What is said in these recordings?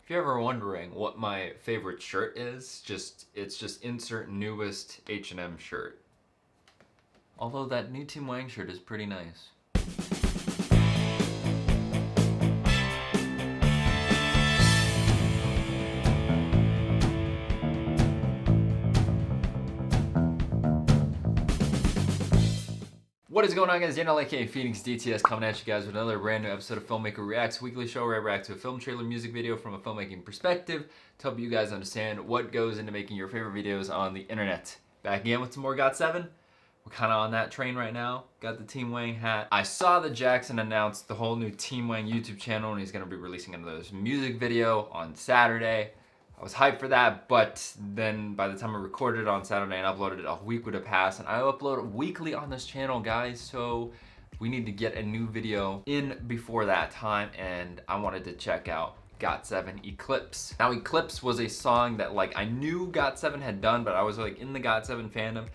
If you're ever wondering what my favorite shirt is, it's just insert newest H&M shirt. Although that new Tim Wang shirt is pretty nice. What is going on, guys? Daniel aka Phoenix DTS coming at you guys with another brand new episode of Filmmaker Reacts, weekly show where I react to a film trailer music video from a filmmaking perspective to help you guys understand what goes into making your favorite videos on the internet. Back again with some more GOT7. We're kind of on that train right now. Got the Team Wang hat. I saw that Jackson announced the whole new Team Wang YouTube channel and he's going to be releasing another music video on Saturday. I was hyped for that, but then by the time I recorded it on Saturday and uploaded it, a week would have passed, and I upload weekly on this channel, guys, so we need to get a new video in before that time, and I wanted to check out GOT7 Eclipse. Now, Eclipse was a song that, like, I knew GOT7 had done, but I was, like, in the GOT7 fandom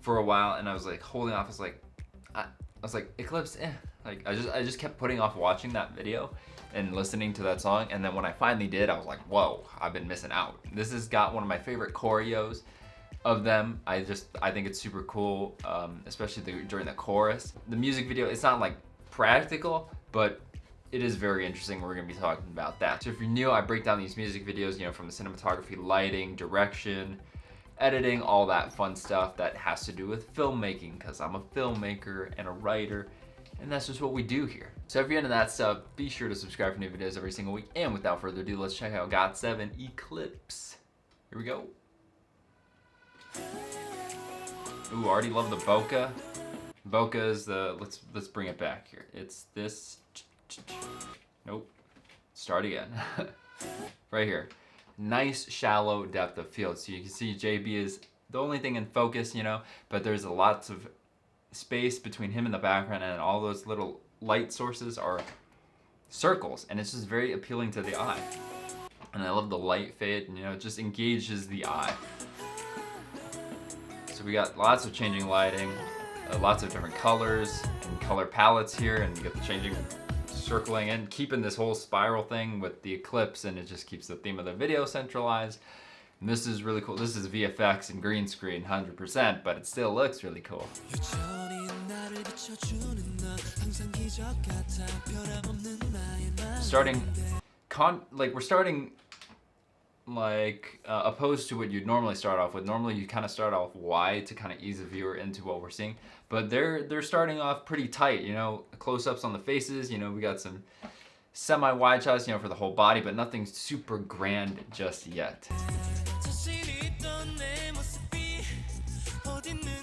for a while, and I was, like, holding off. I was like, Eclipse, eh. Like, I just kept putting off watching that video and listening to that song, and then when I finally did, I was like, whoa, I've been missing out. This has got one of my favorite choreos of them. I think it's super cool, especially during the chorus. The music video, it's not like practical, but it is very interesting. We're gonna be talking about that. So if you're new, I break down these music videos, you know, from the cinematography, lighting, direction, editing, all that fun stuff that has to do with filmmaking, because I'm a filmmaker and a writer, and that's just what we do here. So if you're into that stuff, be sure to subscribe for new videos every single week. And without further ado, let's check out GOT7 Eclipse. Here we go. Ooh, already love the bokeh. Bokeh is the, let's bring it back here. It's this, nope, start again. Right here. Nice shallow depth of field. So you can see JB is the only thing in focus, you know, but there's lots of space between him and the background, and all those little light sources are circles, and it's just very appealing to the eye. And I love the light fade, and you know, it just engages the eye. So we got lots of changing lighting, lots of different colors and color palettes here, and you get the changing circling and keeping this whole spiral thing with the eclipse, and it just keeps the theme of the video centralized. And this is really cool. This is VFX and green screen 100%, but it still looks really cool. We're starting opposed to what you'd normally start off with. Normally you kind of start off wide to kind of ease the viewer into what we're seeing, but they're starting off pretty tight, you know, close-ups on the faces, you know, we got some semi-wide shots, you know, for the whole body, but nothing super grand just yet.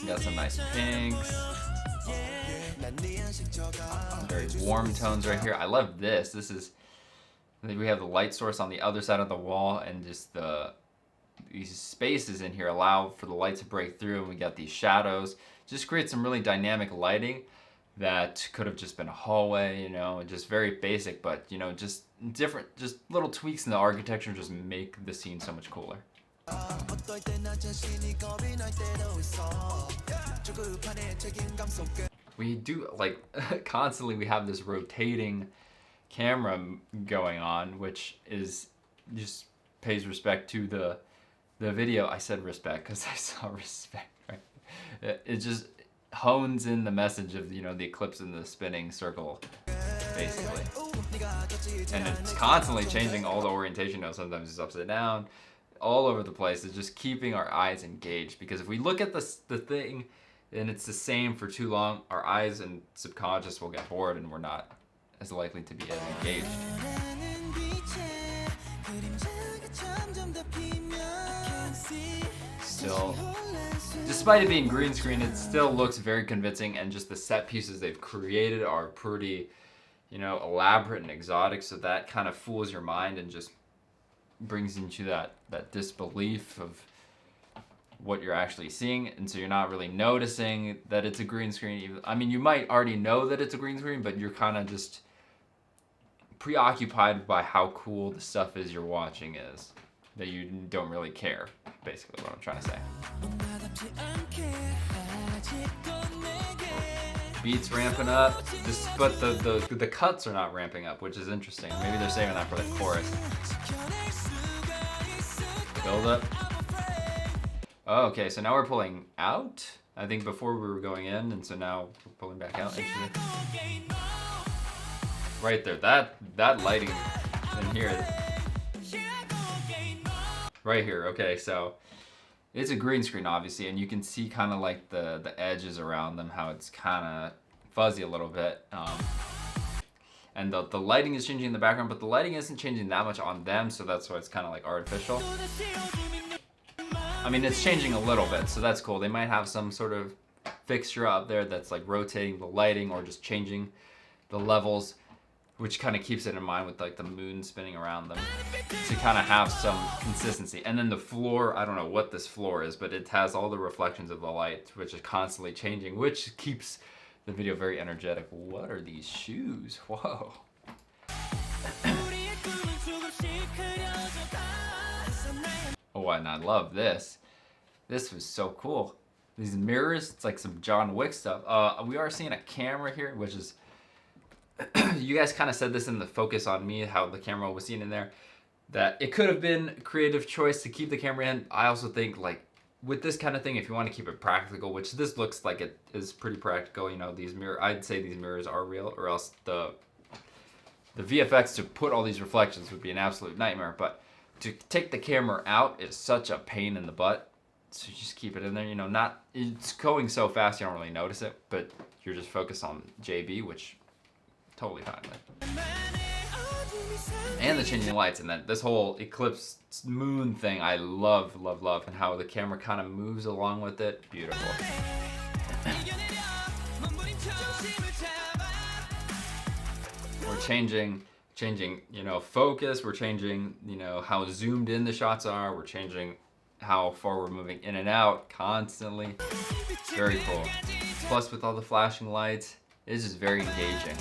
Got some nice pinks. Very warm tones right here. I love this. This is, we have the light source on the other side of the wall, and just these spaces in here allow for the light to break through, and we got these shadows. Just create some really dynamic lighting that could have just been a hallway, you know, just very basic, but you know, just different, just little tweaks in the architecture just make the scene so much cooler. We do, like, constantly we have this rotating camera going on, which is just pays respect to the video. I said respect because I saw respect, right? It just hones in the message of, you know, the eclipse and the spinning circle, basically. And it's constantly changing all the orientation. You know, sometimes it's upside down, all over the place. It's just keeping our eyes engaged, because if we look at the thing and it's the same for too long, our eyes and subconscious will get bored, and we're not as likely to be as engaged. Still, despite it being green screen, it still looks very convincing, and just the set pieces they've created are pretty, you know, elaborate and exotic, so that kind of fools your mind and just brings into that disbelief of what you're actually seeing, and so you're not really noticing that it's a green screen. I mean, you might already know that it's a green screen, but you're kind of just preoccupied by how cool the stuff is you're watching is, that you don't really care, basically what I'm trying to say. Beats ramping up, but the cuts are not ramping up, which is interesting. Maybe they're saving that for the chorus. Build up. Oh, okay, so now we're pulling out. I think before we were going in, and so now we're pulling back out. Right there, that lighting in here. Right here, okay, so it's a green screen obviously, and you can see kind of like the edges around them, how it's kind of fuzzy a little bit. And the lighting is changing in the background, but the lighting isn't changing that much on them, so that's why it's kind of like artificial. I mean, it's changing a little bit, so that's cool. They might have some sort of fixture up there that's like rotating the lighting or just changing the levels, which kind of keeps it in mind with like the moon spinning around them to kind of have some consistency. And then the floor, I don't know what this floor is, but it has all the reflections of the light, which is constantly changing, which keeps the video very energetic. What are these shoes? Whoa. Oh, and I love this. This was so cool. These mirrors, it's like some John Wick stuff. We are seeing a camera here, which is, you guys kind of said this in the focus on me, how the camera was seen in there, that it could have been a creative choice to keep the camera in. I also think like with this kind of thing, if you want to keep it practical, which this looks like it is pretty practical, you know, these I'd say these mirrors are real, or else the VFX to put all these reflections would be an absolute nightmare. But to take the camera out is such a pain in the butt. So just keep it in there, you know, it's going so fast you don't really notice it, but you're just focused on JB, which totally fine with. And the changing lights, and then this whole eclipse moon thing, I love, and how the camera kind of moves along with it. Beautiful. We're changing, you know, focus. We're changing, you know, how zoomed in the shots are. We're changing how far we're moving in and out constantly. Very cool. Plus with all the flashing lights, it's just very engaging.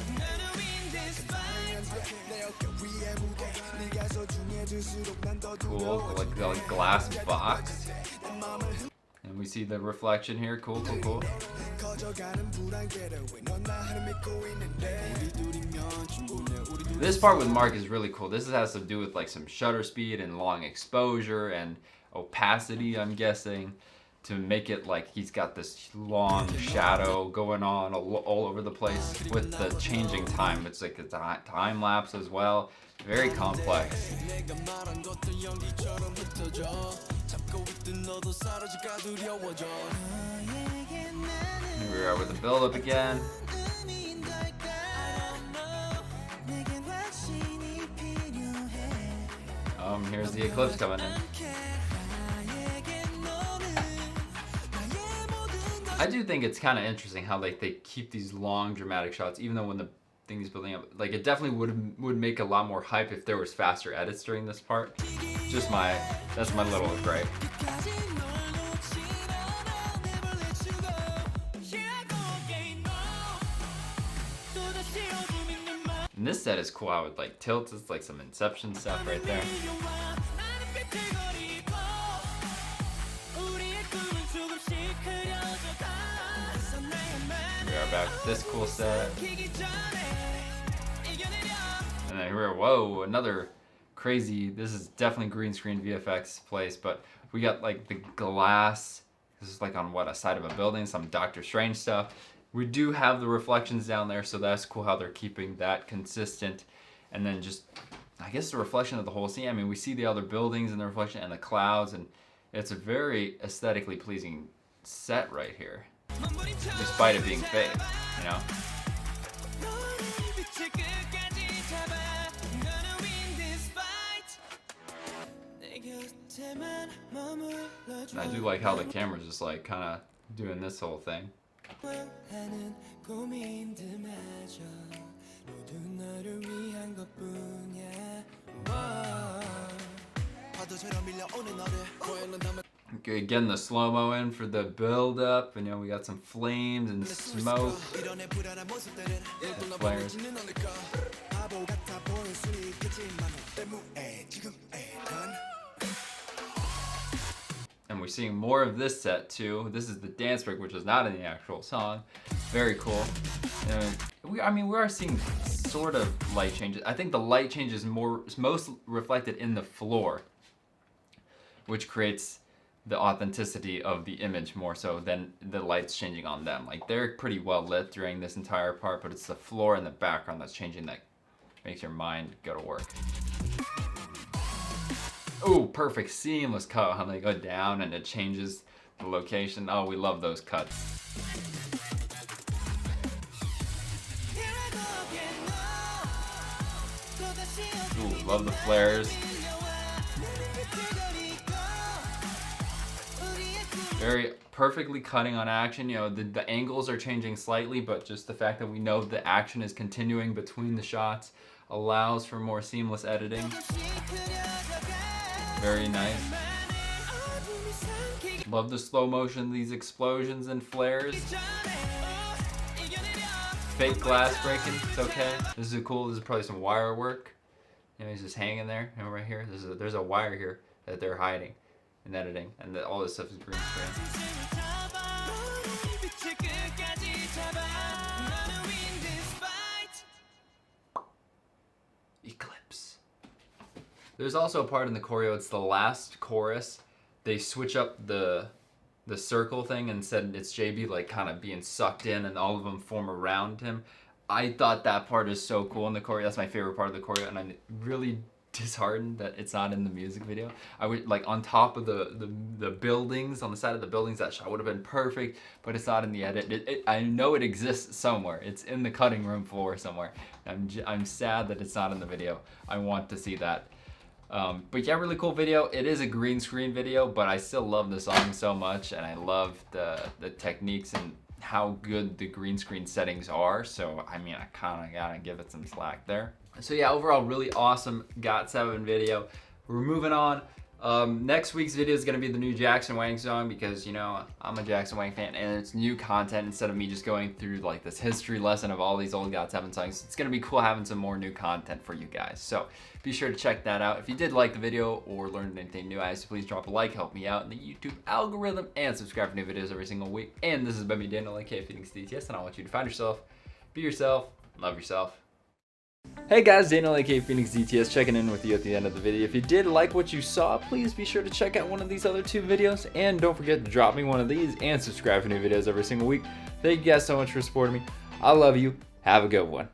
Cool, like glass box. And we see the reflection here. Cool. This part with Mark is really cool. This has to do with like some shutter speed and long exposure and opacity, I'm guessing, to make it like he's got this long shadow going on all over the place with the changing time. It's like a time lapse as well. Very complex. Here we are with the build-up again. Here's the eclipse coming in. I do think it's kind of interesting how like they keep these long dramatic shots, even though when the thing is building up, like it definitely would make a lot more hype if there was faster edits during this part. That's my little gripe. And this set is cool how it like tilts. It's like some Inception stuff right there. We are back with this cool set. And then here we are, whoa, another crazy, this is definitely green screen VFX place, but we got like the glass. This is like on what, a side of a building, some Doctor Strange stuff. We do have the reflections down there, so that's cool how they're keeping that consistent. And then just, I guess the reflection of the whole scene. I mean, we see the other buildings and the reflection and the clouds, and it's a very aesthetically pleasing set right here, despite it being fake, you know? And I do like how the camera's just like kind of doing this whole thing. Okay, again the slow-mo in for the build-up, and you know we got some flames and smoke and flares. And we're seeing more of this set too. This is the dance break, which is not in the actual song. Very cool. And we are seeing sort of light changes. I think the light change is most reflected in the floor, which creates the authenticity of the image more so than the lights changing on them. Like, they're pretty well lit during this entire part, but it's the floor and the background that's changing that makes your mind go to work. Ooh, perfect seamless cut how they go down and it changes the location. Oh, we love those cuts. Ooh, love the flares. Very perfectly cutting on action. You know, the angles are changing slightly, but just the fact that we know the action is continuing between the shots allows for more seamless editing. Very nice. Love the slow motion, these explosions and flares. Fake glass breaking, it's okay. This is cool, this is probably some wire work. You know, he's just hanging there, you know, right here. There's a wire here that they're hiding in editing, and all this stuff is green screen. Eclipse. There's also a part in the choreo, it's the last chorus. They switch up the circle thing and said it's JB like kind of being sucked in and all of them form around him. I thought that part is so cool in the choreo. That's my favorite part of the choreo, and I'm really disheartened that it's not in the music video. I would like on top of the buildings, on the side of the buildings, that shot would have been perfect, but it's not in the edit. I know it exists somewhere. It's in the cutting room floor somewhere. I'm sad that it's not in the video. I want to see that. But yeah, really cool video. It is a green screen video, but I still love the song so much, and I love the techniques and how good the green screen settings are. So I mean, I kind of gotta give it some slack there. So yeah, overall really awesome GOT7 video. We're moving on. Next week's video is gonna be the new Jackson Wang song, because you know I'm a Jackson Wang fan and it's new content instead of me just going through like this history lesson of all these old GOT7 songs. It's gonna be cool having some more new content for you guys. So be sure to check that out. If you did like the video or learned anything new, I ask you please drop a like, help me out in the YouTube algorithm, and subscribe for new videos every single week. And this has been me, Daniel, aka Phoenix DTS, and I want you to find yourself, be yourself, love yourself. Hey guys, Daniel aka Phoenix DTS checking in with you at the end of the video. If you did like what you saw, please be sure to check out one of these other 2 videos, and don't forget to drop me one of these and subscribe for new videos every single week. Thank you guys so much for supporting me. I love you. Have a good one.